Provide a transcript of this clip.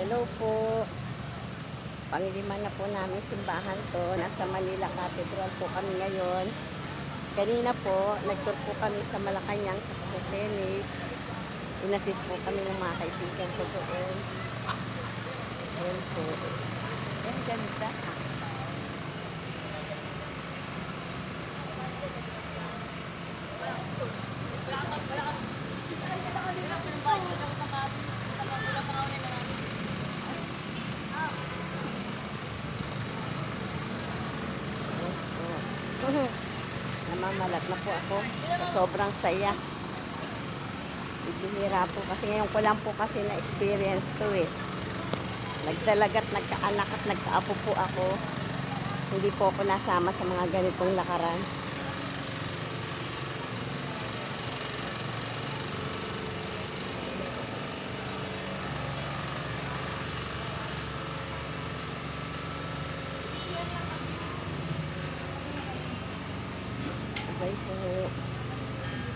Hello po. Panglima na po namin simbahan to. Nasa Manila Cathedral po kami ngayon. Kanina po, nag-tour po kami sa Malacanang sa Pasaseni. Inassist po kami ng mga kaibigan ko doon. Ayan po. Ayan, ganda. Namamalat na po ako sa sobrang saya. Bibihira po kasi ngayon ko lang po kasi na-experience to eh. Nagdalagat, nagkaanak at nagkaapo po ako. Hindi po ako nasama sa mga ganitong lakaran. Bye po.